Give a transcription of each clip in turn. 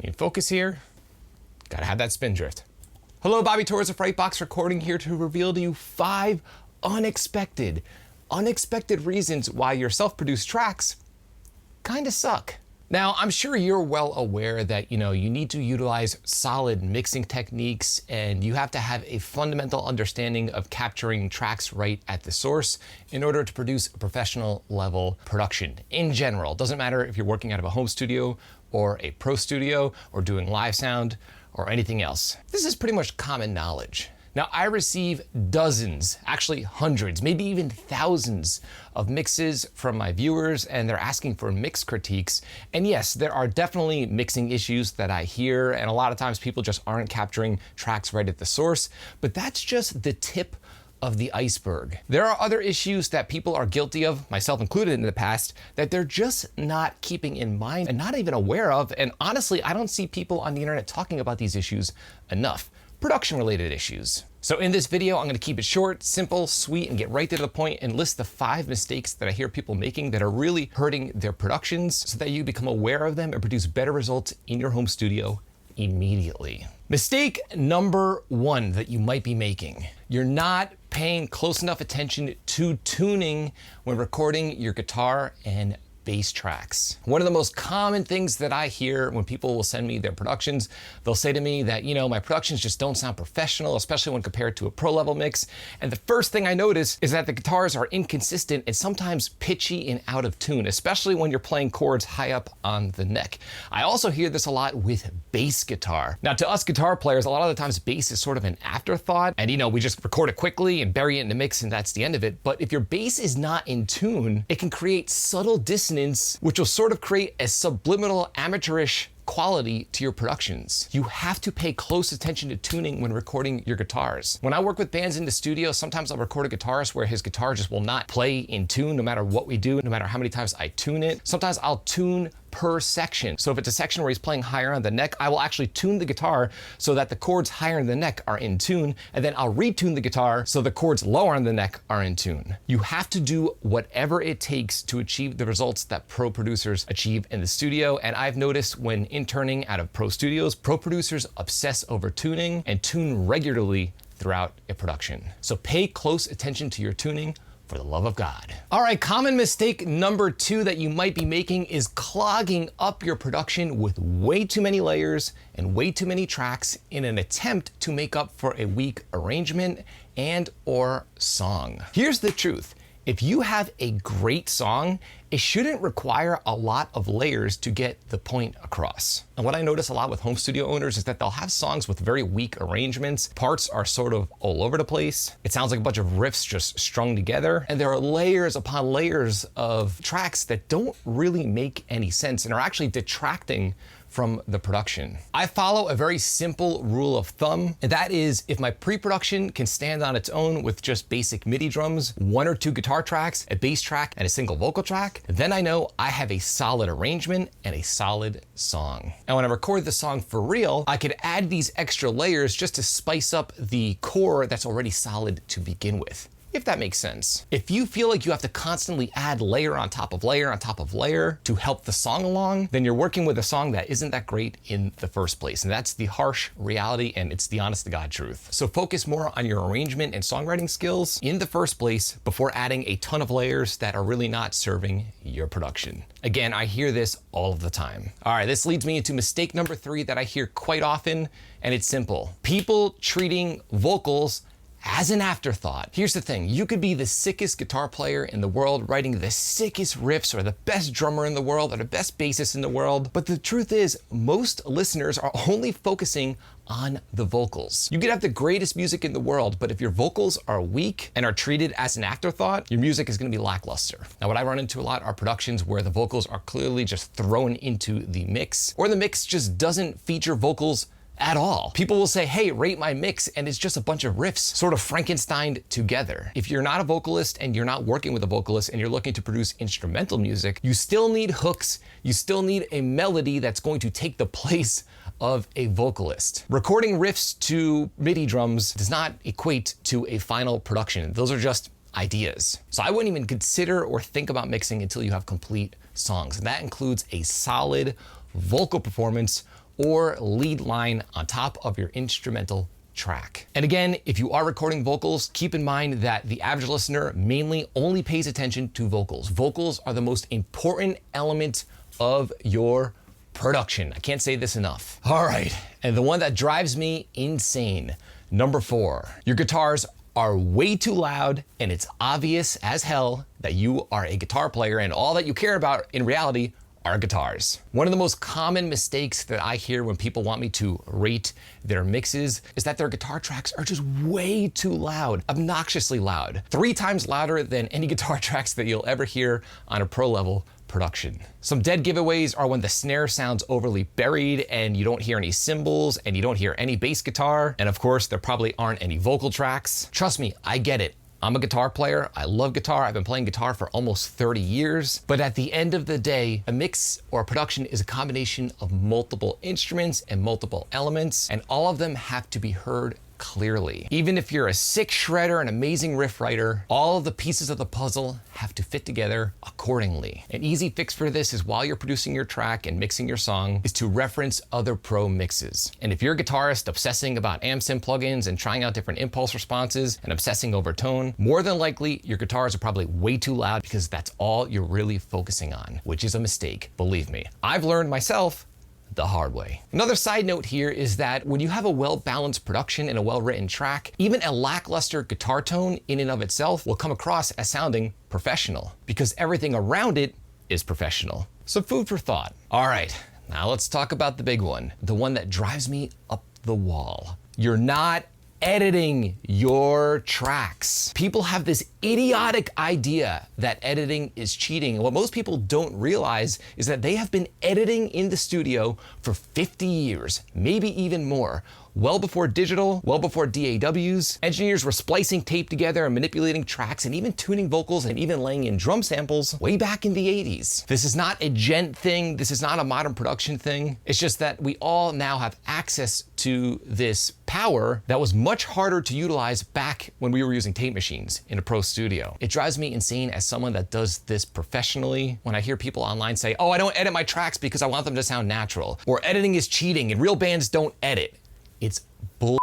We need focus here. Gotta have that spin drift. Hello, Bobby Torres of Frightbox recording here to reveal to you 5 unexpected reasons why your self-produced tracks kinda suck. Now, I'm sure you're well aware that, you need to utilize solid mixing techniques and you have to have a fundamental understanding of capturing tracks right at the source in order to produce a professional level production in general. Doesn't matter if you're working out of a home studio or a pro studio or doing live sound or anything else. This is pretty much common knowledge. Now, I receive dozens, actually hundreds, maybe even thousands of mixes from my viewers, and they're asking for mix critiques. And yes, there are definitely mixing issues that I hear, and a lot of times people just aren't capturing tracks right at the source, but that's just the tip of the iceberg. There are other issues that people are guilty of, myself included in the past, that they're just not keeping in mind and not even aware of. And honestly, I don't see people on the internet talking about these issues enough. Production-related issues. So in this video, I'm gonna keep it short, simple, sweet, and get right to the point and list the 5 mistakes that I hear people making that are really hurting their productions so that you become aware of them and produce better results in your home studio immediately. Mistake number 1 that you might be making. You're not paying close enough attention to tuning when recording your guitar and bass tracks. One of the most common things that I hear when people will send me their productions, they'll say to me that, my productions just don't sound professional, especially when compared to a pro level mix. And the first thing I notice is that the guitars are inconsistent and sometimes pitchy and out of tune, especially when you're playing chords high up on the neck. I also hear this a lot with bass guitar. Now, to us guitar players, a lot of the times bass is sort of an afterthought and we just record it quickly and bury it in the mix and that's the end of it. But if your bass is not in tune, it can create subtle dissonance, which will sort of create a subliminal amateurish quality to your productions. You have to pay close attention to tuning when recording your guitars. When I work with bands in the studio, sometimes I'll record a guitarist where his guitar just will not play in tune no matter what we do, no matter how many times I tune it. Sometimes I'll tune per section. So if it's a section where he's playing higher on the neck, I will actually tune the guitar so that the chords higher in the neck are in tune, and then I'll retune the guitar so the chords lower on the neck are in tune. You have to do whatever it takes to achieve the results that pro producers achieve in the studio, and I've noticed when interning out of pro studios, pro producers obsess over tuning and tune regularly throughout a production. So pay close attention to your tuning, for the love of God. All right, common mistake number 2 that you might be making is clogging up your production with way too many layers and way too many tracks in an attempt to make up for a weak arrangement and or song. Here's the truth. If you have a great song, it shouldn't require a lot of layers to get the point across. And what I notice a lot with home studio owners is that they'll have songs with very weak arrangements. Parts are sort of all over the place. It sounds like a bunch of riffs just strung together. And there are layers upon layers of tracks that don't really make any sense and are actually detracting from the production. I follow a very simple rule of thumb, and that is if my pre-production can stand on its own with just basic MIDI drums, 1 or 2 guitar tracks, a bass track, and a single vocal track, then I know I have a solid arrangement and a solid song. And when I record the song for real, I could add these extra layers just to spice up the core that's already solid to begin with, if that makes sense. If you feel like you have to constantly add layer on top of layer on top of layer to help the song along, then you're working with a song that isn't that great in the first place. And that's the harsh reality, and it's the honest to God truth. So focus more on your arrangement and songwriting skills in the first place before adding a ton of layers that are really not serving your production. Again, I hear this all of the time. All right, this leads me into mistake number 3 that I hear quite often, and it's simple. People treating vocals as an afterthought. Here's the thing, you could be the sickest guitar player in the world, writing the sickest riffs, or the best drummer in the world, or the best bassist in the world, but the truth is, most listeners are only focusing on the vocals. You could have the greatest music in the world, but if your vocals are weak and are treated as an afterthought, your music is gonna be lackluster. Now, what I run into a lot are productions where the vocals are clearly just thrown into the mix, or the mix just doesn't feature vocals at all. People will say, hey, rate my mix, and it's just a bunch of riffs sort of Frankensteined together. If you're not a vocalist and you're not working with a vocalist and you're looking to produce instrumental music, you still need hooks, you still need a melody that's going to take the place of a vocalist. Recording riffs to MIDI drums does not equate to a final production. Those are just ideas. So I wouldn't even consider or think about mixing until you have complete songs. And that includes a solid vocal performance or lead line on top of your instrumental track. And again, if you are recording vocals, keep in mind that the average listener mainly only pays attention to vocals. Vocals are the most important element of your production. I can't say this enough. All right, and the one that drives me insane, number 4, your guitars are way too loud, and it's obvious as hell that you are a guitar player and all that you care about in reality are guitars. One of the most common mistakes that I hear when people want me to rate their mixes is that their guitar tracks are just way too loud, obnoxiously loud, 3 times louder than any guitar tracks that you'll ever hear on a pro level production. Some dead giveaways are when the snare sounds overly buried and you don't hear any cymbals and you don't hear any bass guitar. And of course, there probably aren't any vocal tracks. Trust me, I get it. I'm a guitar player. I love guitar. I've been playing guitar for almost 30 years. But at the end of the day, a mix or a production is a combination of multiple instruments and multiple elements, and all of them have to be heard clearly. Even if you're a sick shredder, an amazing riff writer, all of the pieces of the puzzle have to fit together accordingly. An easy fix for this is while you're producing your track and mixing your song is to reference other pro mixes. And if you're a guitarist obsessing about amp-sim plugins and trying out different impulse responses and obsessing over tone, more than likely your guitars are probably way too loud because that's all you're really focusing on, which is a mistake, believe me. I've learned myself the hard way. Another side note here is that when you have a well-balanced production and a well-written track, even a lackluster guitar tone in and of itself will come across as sounding professional because everything around it is professional. So food for thought. All right, now let's talk about the big one, the one that drives me up the wall. You're not editing your tracks. People have this idiotic idea that editing is cheating. And what most people don't realize is that they have been editing in the studio for 50 years, maybe even more. Well before digital, well before DAWs, engineers were splicing tape together and manipulating tracks and even tuning vocals and even laying in drum samples way back in the 80s. This is not a gent thing. This is not a modern production thing. It's just that we all now have access to this power that was much harder to utilize back when we were using tape machines in a pro studio. It drives me insane as someone that does this professionally when I hear people online say, oh, I don't edit my tracks because I want them to sound natural, or editing is cheating and real bands don't edit. It's bull.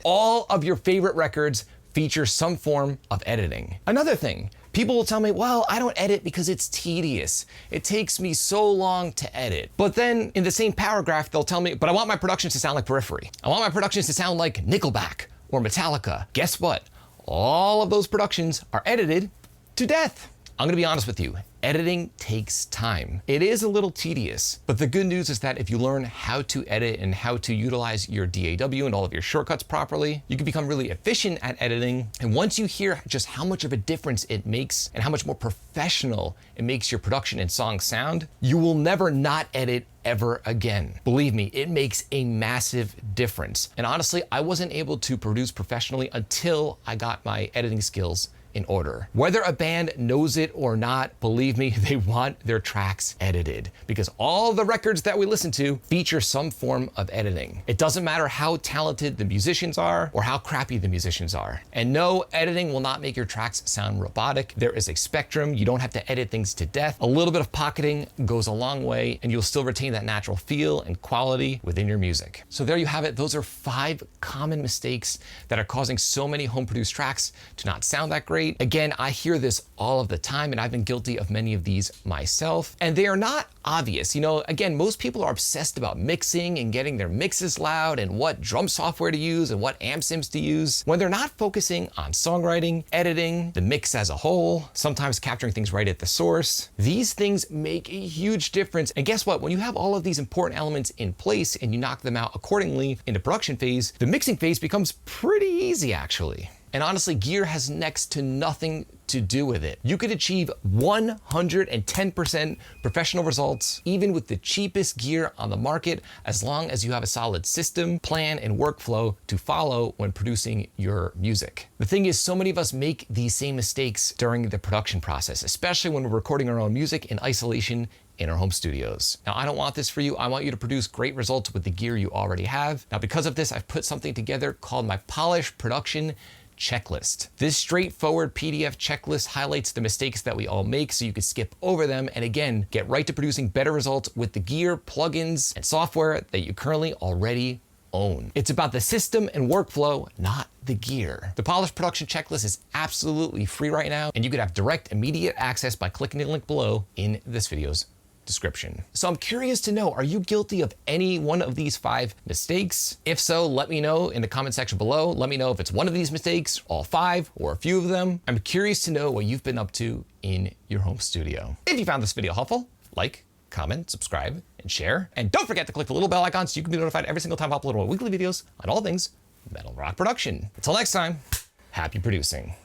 All of your favorite records feature some form of editing. Another thing, people will tell me, well, I don't edit because it's tedious. It takes me so long to edit. But then in the same paragraph, they'll tell me, but I want my productions to sound like Periphery. I want my productions to sound like Nickelback or Metallica. Guess what? All of those productions are edited to death. I'm gonna be honest with you. Editing takes time. It is a little tedious, but the good news is that if you learn how to edit and how to utilize your DAW and all of your shortcuts properly, you can become really efficient at editing. And once you hear just how much of a difference it makes and how much more professional it makes your production and song sound, you will never not edit ever again. Believe me, it makes a massive difference. And honestly, I wasn't able to produce professionally until I got my editing skills in order. Whether a band knows it or not, believe me, they want their tracks edited because all the records that we listen to feature some form of editing. It doesn't matter how talented the musicians are or how crappy the musicians are. And no, editing will not make your tracks sound robotic. There is a spectrum. You don't have to edit things to death. A little bit of pocketing goes a long way and you'll still retain that natural feel and quality within your music. So there you have it. Those are 5 common mistakes that are causing so many home produced tracks to not sound that great. Again, I hear this all of the time and I've been guilty of many of these myself, and they are not obvious. You know, again, most people are obsessed about mixing and getting their mixes loud and what drum software to use and what amp sims to use when they're not focusing on songwriting, editing, the mix as a whole, sometimes capturing things right at the source. These things make a huge difference. And guess what? When you have all of these important elements in place and you knock them out accordingly in the production phase, the mixing phase becomes pretty easy actually. And honestly, gear has next to nothing to do with it. You could achieve 110% professional results, even with the cheapest gear on the market, as long as you have a solid system, plan, and workflow to follow when producing your music. The thing is, so many of us make these same mistakes during the production process, especially when we're recording our own music in isolation in our home studios. Now, I don't want this for you. I want you to produce great results with the gear you already have. Now, because of this, I've put something together called my Polish Production checklist. This straightforward PDF checklist highlights the mistakes that we all make so you can skip over them and again, get right to producing better results with the gear, plugins, and software that you currently already own. It's about the system and workflow, not the gear. The Polished Production Checklist is absolutely free right now, and you could have direct, immediate access by clicking the link below in this video's description. So I'm curious to know, are you guilty of any one of these 5 mistakes? If so, let me know in the comment section below. Let me know if it's one of these mistakes, all 5, or a few of them. I'm curious to know what you've been up to in your home studio. If you found this video helpful, like, comment, subscribe, and share. And don't forget to click the little bell icon so you can be notified every single time I upload my weekly videos on all things Metal Rock production. Until next time, happy producing.